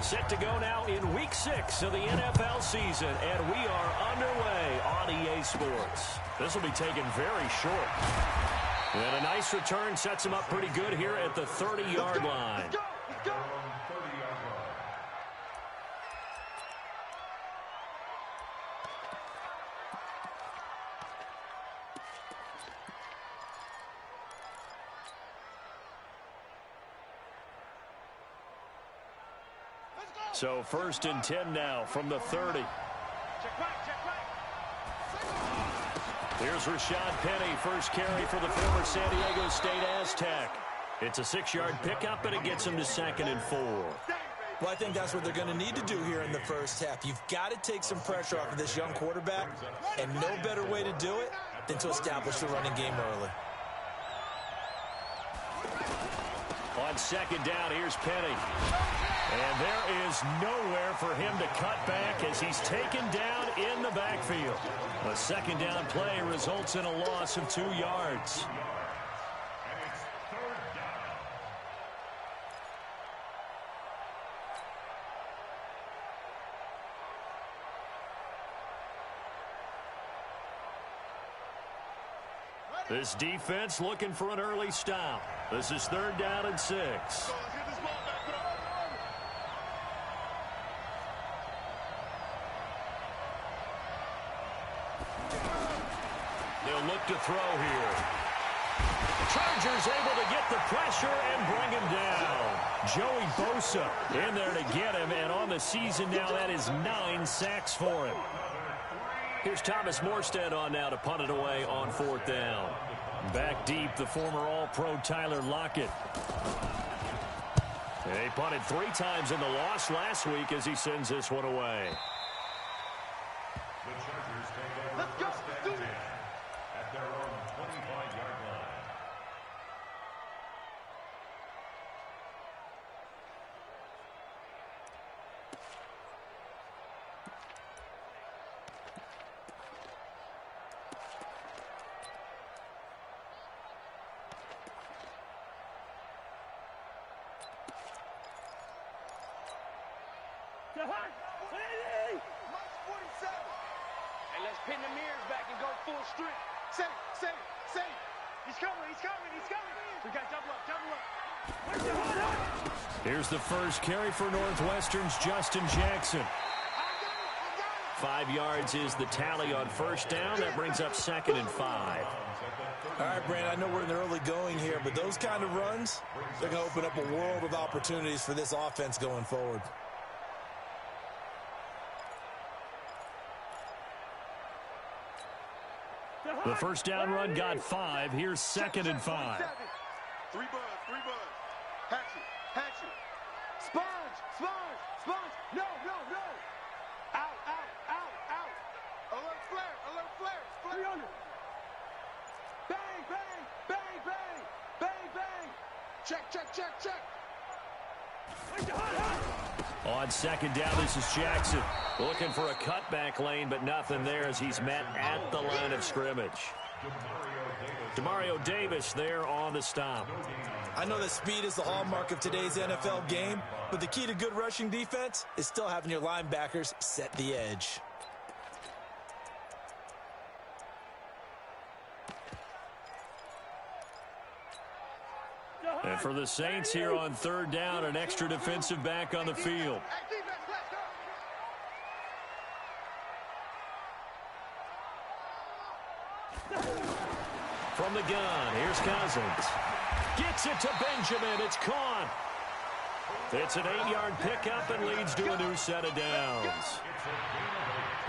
Set to go now in Week 6 of the NFL season, and we are underway on EA Sports. This will be taken very short. And a nice return sets him up pretty good here at the 30-yard line. Let's go. So 1st and 10 now from the 30. Check right. Here's Rashad Penny, first carry for the former San Diego State Aztec. It's a 6-yard pickup, and it gets him to 2nd and 4. Well, I think that's what they're going to need to do here in the first half. You've got to take some pressure off of this young quarterback, and no better way to do it than to establish the running game early. On 2nd down, here's Penny. And there is nowhere for him to cut back as he's taken down in the backfield. A 2nd down play results in a loss of 2 yards. This defense looking for an early stop. This is 3rd down and 6. They'll look to throw here. Chargers able to get the pressure and bring him down. Joey Bosa in there to get him, and on the season now, that is 9 sacks for him. Here's Thomas Morstead on now to punt it away on 4th down. Back deep, the former All-Pro Tyler Lockett. They punted 3 times in the loss last week as he sends this one away. The Chargers take over. Let's go. At their own 25-yard line. Hey, let's pin the mirrors back and go full strength. Say. He's coming. We got double up. Here's the first carry for Northwestern's Justin Jackson. 5 yards is the tally on 1st down. That brings up 2nd and 5. All right, Brandon, I know we're in the early going here, but those kind of runs, they're going to open up a world of opportunities for this offense going forward. The 1st down run got 5. Here's 2nd and 5. 3 buzz. Hatchet. Sponge. No. Out. Alert flare. 300. Bang. Check. On 2nd down, this is Jackson. Looking for a cutback lane, but nothing there as he's met at the line of scrimmage. Demario Davis there on the stop. I know that speed is the hallmark of today's NFL game, but the key to good rushing defense is still having your linebackers set the edge. And for the Saints here on 3rd down, an extra defensive back on the field. From the gun, here's Cousins. Gets it to Benjamin. It's caught. It's an 8-yard pickup and leads to a new set of downs.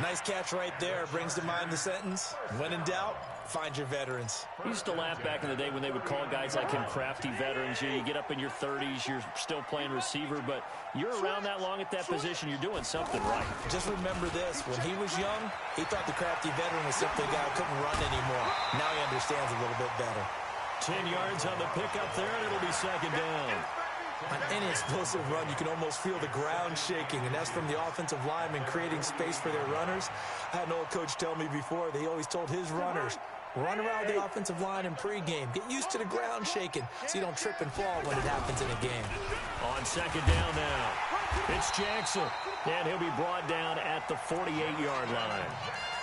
Nice catch right there. Brings to mind the sentence, when in doubt, find your veterans. I used to laugh back in the day when they would call guys like him crafty veterans. You get up in your 30s, you're still playing receiver, but you're around that long at that position, you're doing something right. Just remember this, when he was young, he thought the crafty veteran was simply a guy who couldn't run anymore. Now he understands a little bit better. 10 yards on the pickup there, and it'll be 2nd down. On any explosive run, you can almost feel the ground shaking, and that's from the offensive linemen creating space for their runners. I had an old coach tell me before, they always told his runners, Run around the offensive line in pregame. Get used to the ground shaking so you don't trip and fall when it happens in a game. On second down now, it's Jackson, and he'll be brought down at the 48-yard line.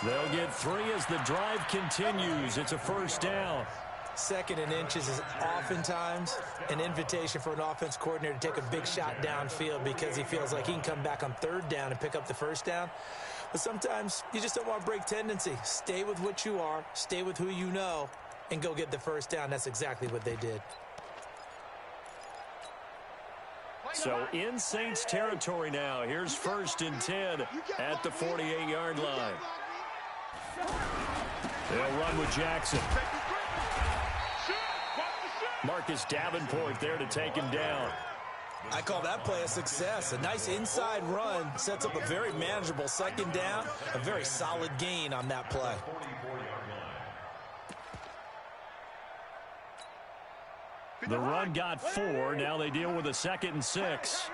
They'll get 3 as the drive continues. It's a first down. Second and inches is oftentimes an invitation for an offense coordinator to take a big shot downfield because he feels like he can come back on third down and pick up the first down. But sometimes you just don't want to break tendency. Stay with what you are, stay with who you know, and go get the first down. That's exactly what they did. So in Saints territory now. Here's 1st and 10 at the 48-yard line. They'll run with Jackson. Marcus Davenport there to take him down. I call that play a success. A nice inside run sets up a very manageable second down, a very solid gain on that play. The run got 4. Now they deal with a 2nd and 6.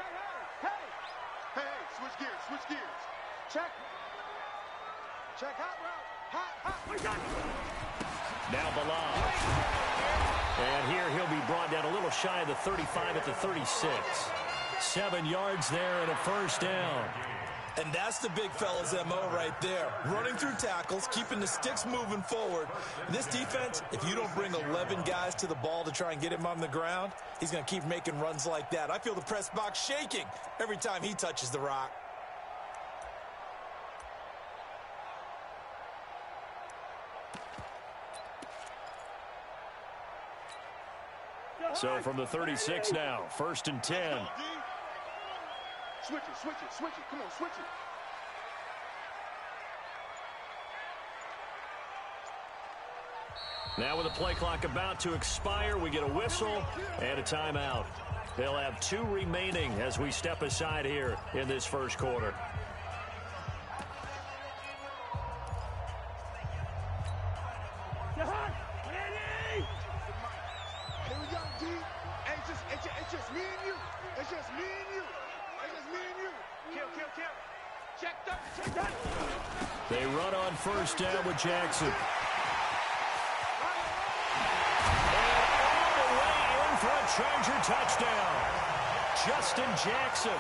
Hey, switch gears. Check hot route. We got it. Now Balaj. And here he'll be brought down a little shy of the 35 at the 36. 7 yards there and a first down. And that's the big fella's MO right there. Running through tackles, keeping the sticks moving forward. This defense, if you don't bring 11 guys to the ball to try and get him on the ground, he's going to keep making runs like that. I feel the press box shaking every time he touches the rock. So from the 36 now, 1st and 10. Switch it. Come on, switch it. Now with the play clock about to expire, we get a whistle and a timeout. They'll have 2 remaining as we step aside here in this first quarter. It's just me and you. Kill. Check that. They run on first down with Jackson. And all the way in for a Charger touchdown. Justin Jackson,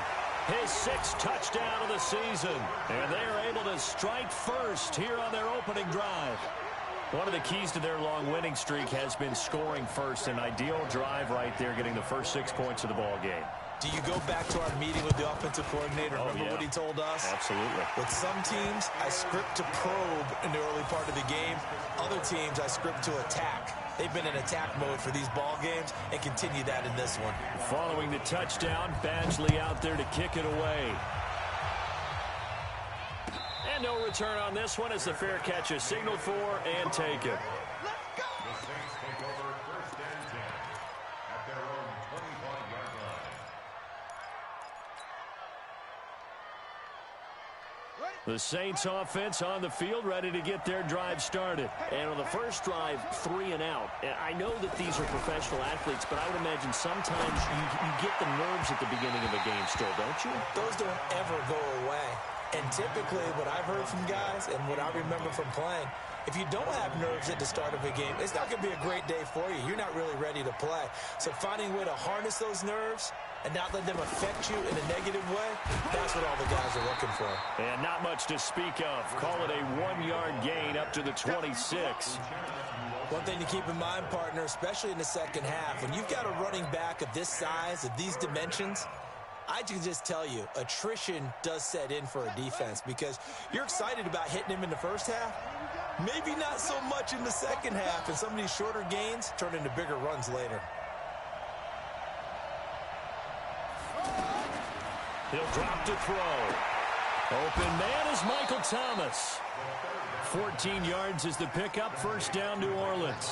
his 6th touchdown of the season. And they are able to strike first here on their opening drive. One of the keys to their long winning streak has been scoring first. An ideal drive right there, getting the first 6 points of the ball game. Do you go back to our meeting with the offensive coordinator? Remember what he told us? Absolutely. With some teams, I script to probe in the early part of the game. Other teams, I script to attack. They've been in attack mode for these ball games and continue that in this one. Following the touchdown, Badgley out there to kick it away. And no return on this one as the fair catch is signaled for and taken. The Saints offense on the field, ready to get their drive started. And on the first drive, 3 and out. I know that these are professional athletes, but I would imagine sometimes you get the nerves at the beginning of a game still, don't you? Those don't ever go away. And typically, what I've heard from guys and what I remember from playing, if you don't have nerves at the start of a game, it's not going to be a great day for you. You're not really ready to play. So finding a way to harness those nerves and not let them affect you in a negative way, that's what all the guys are looking for. And not much to speak of. Call it a 1-yard gain up to the 26. One thing to keep in mind, partner, especially in the second half, when you've got a running back of this size, of these dimensions, I can just tell you, attrition does set in for a defense because you're excited about hitting him in the first half. Maybe not so much in the second half, and some of these shorter gains turn into bigger runs later. He'll drop to throw. Open man is Michael Thomas. 14 yards is the pickup. First down, New Orleans.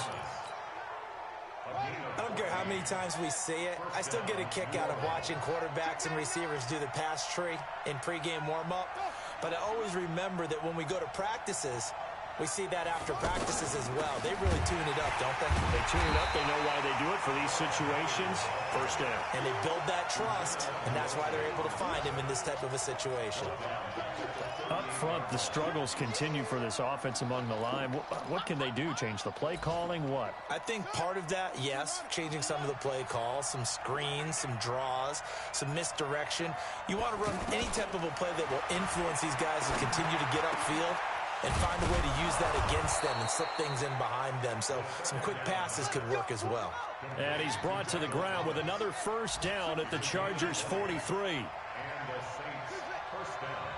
I don't care how many times we see it. I still get a kick out of watching quarterbacks and receivers do the pass tree in pregame warm-up. But I always remember that when we go to practices, We see that after practices as well. They really tune it up, don't they? They tune it up. They know why they do it for these situations. First down. And they build that trust, and that's why they're able to find him in this type of a situation. Up front, the struggles continue for this offense among the line. What can they do? Change the play calling? What? I think part of that, yes, changing some of the play calls, some screens, some draws, some misdirection. You want to run any type of a play that will influence these guys to continue to get upfield and find a way to use that against them and slip things in behind them. So some quick passes could work as well. And he's brought to the ground with another first down at the Chargers' 43. And the Saints first down.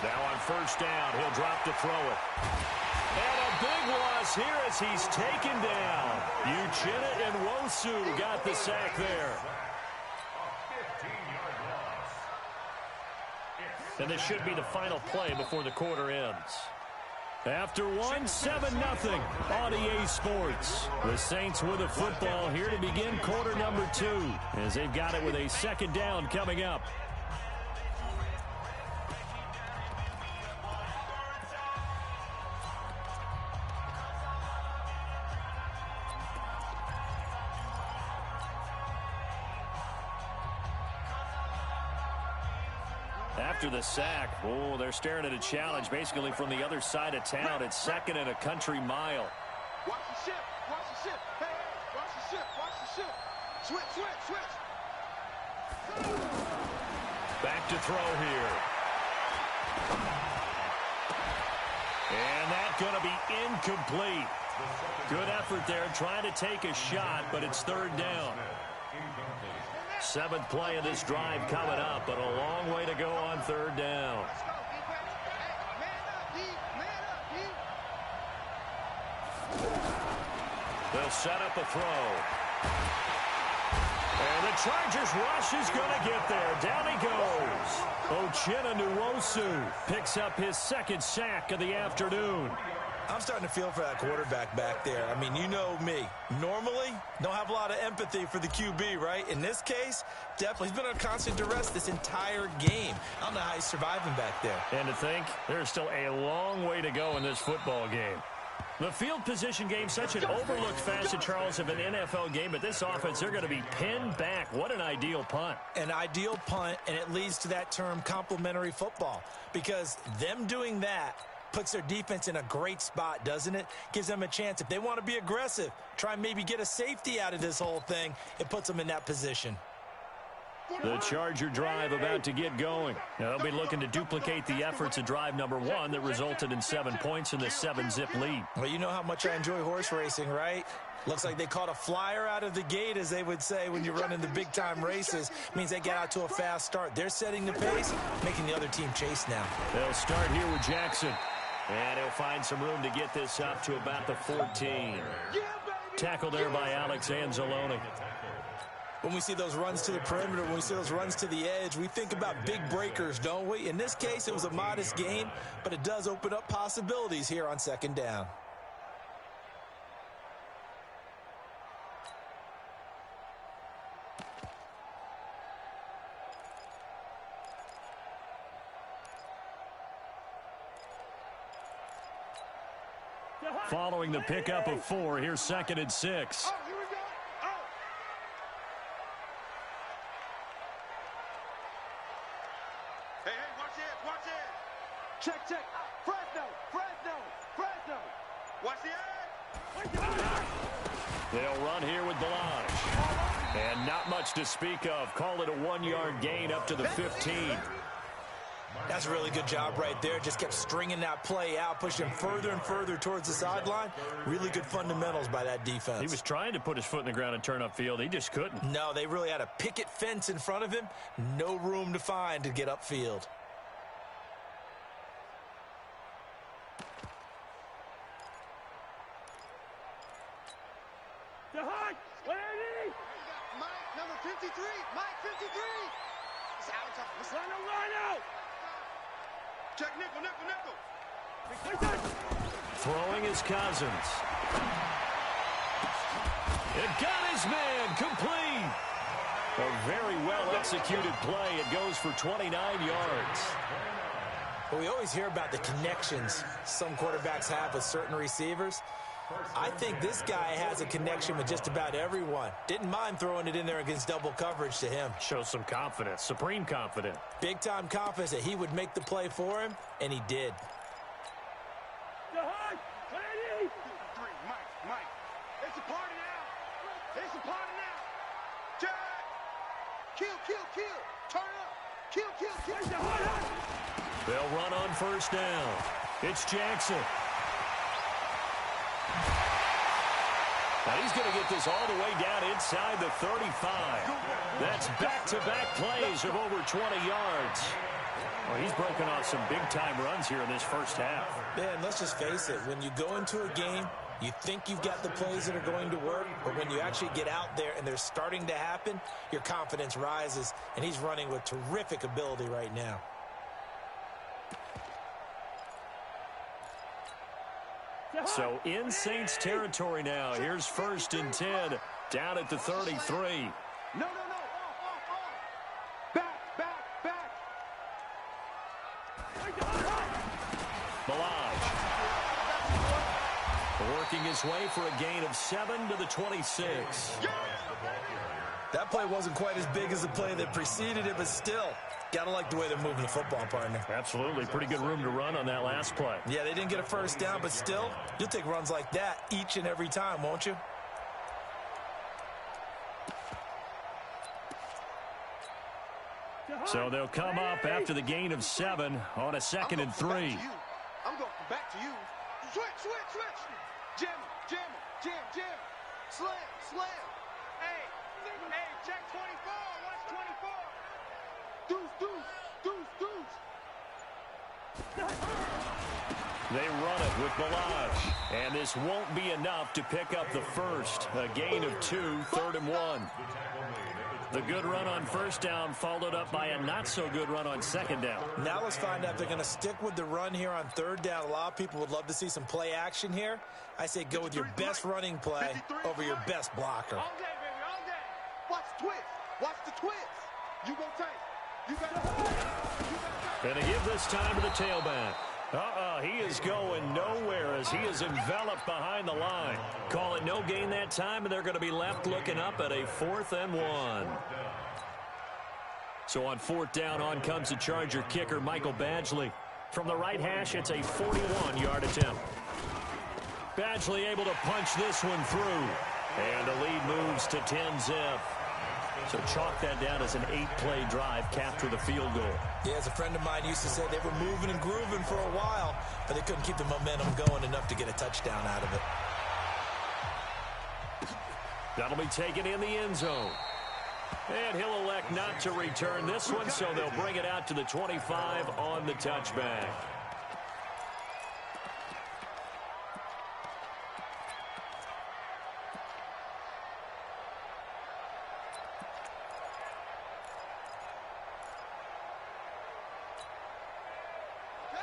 Now on first down, he'll drop to throw it. And a big loss here as he's taken down. Uchenna and Nwosu got the sack there. And this should be the final play before the quarter ends. After one, 7-0 on EA Sports. The Saints with the football here to begin quarter number 2 as they've got it with a second down coming up. After the sack, oh, they're staring at a challenge basically from the other side of town. It's second and a country mile. Watch the ship. Watch the ship. Hey, hey, watch the ship. Watch the ship. Switch, switch, switch. Back to throw here. And that's going to be incomplete. Good effort there trying to take a shot, but it's third down. 7th play of this drive coming up, but a long way to go on third down. They'll set up a throw. And the Chargers rush is going to get there. Down he goes. Uchenna Nwosu picks up his second sack of the afternoon. I'm starting to feel for that quarterback back there. I mean, you know me. Normally, don't have a lot of empathy for the QB, right? In this case, definitely. He's been under constant duress this entire game. I don't know how he's surviving back there. And to think, there's still a long way to go in this football game. The field position game, such an overlooked facet, Charles, of an NFL game, but this offense, they're going to be pinned back. What an ideal punt. An ideal punt, and it leads to that term complementary football, because them doing that puts their defense in a great spot, doesn't it? Gives them a chance. If they want to be aggressive, try and maybe get a safety out of this whole thing, it puts them in that position. The Charger drive about to get going. Now, they'll be looking to duplicate the efforts of drive number 1 that resulted in 7 points in the 7-zip lead. Well, you know how much I enjoy horse racing, right? Looks like they caught a flyer out of the gate, as they would say when you're running the big-time races. Means they get out to a fast start. They're setting the pace, making the other team chase now. They'll start here with Jackson. And he'll find some room to get this up to about the 14. Tackled there by Alex Anzalone. When we see those runs to the perimeter, when we see those runs to the edge, we think about big breakers, don't we? In this case, it was a modest gain, but it does open up possibilities here on second down. Following the pickup of 4, here's 2nd and 6. Oh, here we go. Oh. Hey, hey, watch it, watch it. Check, check. Fresno, Fresno, Fresno. Watch the edge. They'll run here with Balaj. And not much to speak of. Call it a 1-yard gain up to the 15. That's a really good job right there. Just kept stringing that play out, pushing him further and further towards the sideline. Really good fundamentals by that defense. He was trying to put his foot in the ground and turn upfield. He just couldn't. No, they really had a picket fence in front of him. No room to find to get upfield. Mike, number 53. Mike, 53. It's out of time. Let's line out. Check nickel, nickel, nickel. Throwing his Cousins. It got his man complete. A very well-executed play. It goes for 29 yards. Well, we always hear about the connections some quarterbacks have with certain receivers. I think this guy has a connection with just about everyone. Didn't mind throwing it in there against double coverage to him. Shows some confidence, supreme confidence. Big-time confidence that he would make the play for him, and he did. Mike. It's a party now. It's a party now. Jack. Kill. Turn up. Kill. They'll run on first down. It's Jackson. Now he's going to get this all the way down inside the 35. That's back-to-back plays of over 20 yards. Well, he's broken off some big-time runs here in this first half. Man, let's just face it. When you go into a game, you think you've got the plays that are going to work, but when you actually get out there and they're starting to happen, your confidence rises, and he's running with terrific ability right now. So in Saints territory now. Here's 1st and 10 down at the 33. No. Back. Balaj working his way for a gain of 7 to the 26. That play wasn't quite as big as the play that preceded it, but still, gotta like the way they're moving the football, partner. Absolutely. Pretty good room to run on that last play. Yeah, they didn't get a first down, but still, you'll take runs like that each and every time, won't you? So they'll come up after the gain of 7 on a 2nd and 3. I'm going back to you. Switch. Jam. Slam. Hey, check 24. Watch 24. Deuce. They run it with Balaj. And this won't be enough to pick up the first. A gain of 2, 3rd and 1. The good run on first down followed up by a not-so-good run on 2nd down. Now let's find out if they're going to stick with the run here on 3rd down. A lot of people would love to see some play action here. I say go with your best running play over your best blocker. All day, baby, all day. Watch the twist. You go tight. You got Going to give this time to the tailback. He is going nowhere as he is enveloped behind the line. Call it no gain that time, and they're going to be left looking up at a 4th and 1. So on 4th down, on comes the Charger kicker, Michael Badgley. From the right hash, it's a 41-yard attempt. Badgley able to punch this one through. And the lead moves to 10-zip. So chalk that down as an 8-play drive, capped with a field goal. Yeah, as a friend of mine used to say, they were moving and grooving for a while, but they couldn't keep the momentum going enough to get a touchdown out of it. That'll be taken in the end zone. And he'll elect not to return this one, so they'll bring it out to the 25 on the touchback.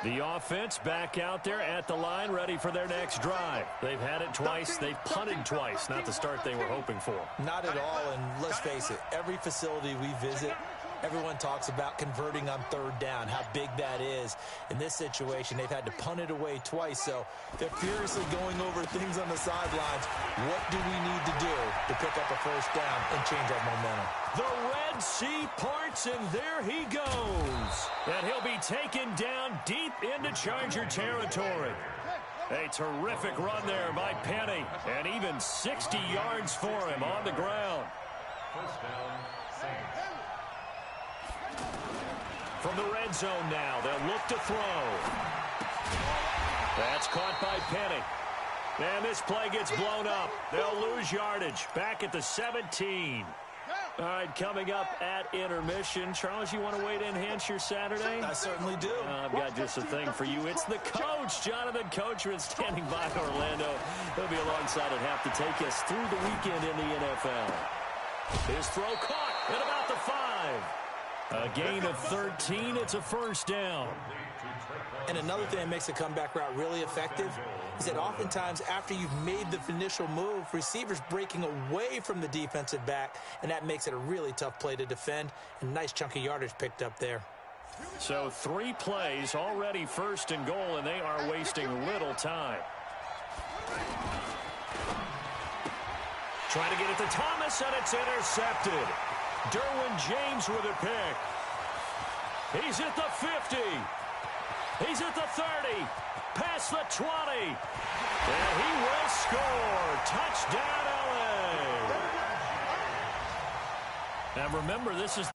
The offense back out there at the line, ready for their next drive. They've had it twice. They've punted twice. Not the start they were hoping for. Not at all, and let's face it, every facility we visit, everyone talks about converting on 3rd down, how big that is. In this situation, they've had to punt it away twice, so they're furiously going over things on the sidelines. What do we need to do to pick up a first down and change our momentum? The Red Sea parts, and there he goes. And he'll be taken down deep into Charger territory. A terrific run there by Penny, and even 60 yards for him on the ground. First down, Saints. From the red zone now, they'll look to throw. That's caught by Penny. And this play gets blown up. They'll lose yardage. Back at the 17. All right, coming up at intermission. Charles, you want to wait to enhance your Saturday? I certainly do. I've got just a thing for you. It's the coach, Jonathan Coachman, standing by Orlando. He'll be alongside at half to take us through the weekend in the NFL. His throw caught at about the 5. A gain of 13. It's a first down. And another thing that makes a comeback route really effective is that oftentimes after you've made the initial move, receivers breaking away from the defensive back, and that makes it a really tough play to defend. And nice chunk of yardage picked up there. So 3 plays already first and goal, and they are wasting little time. Trying to get it to Thomas, and it's intercepted. Derwin James with a pick. He's at the 50. He's at the 30. Past the 20. And he will score. Touchdown, LA. Now remember, this is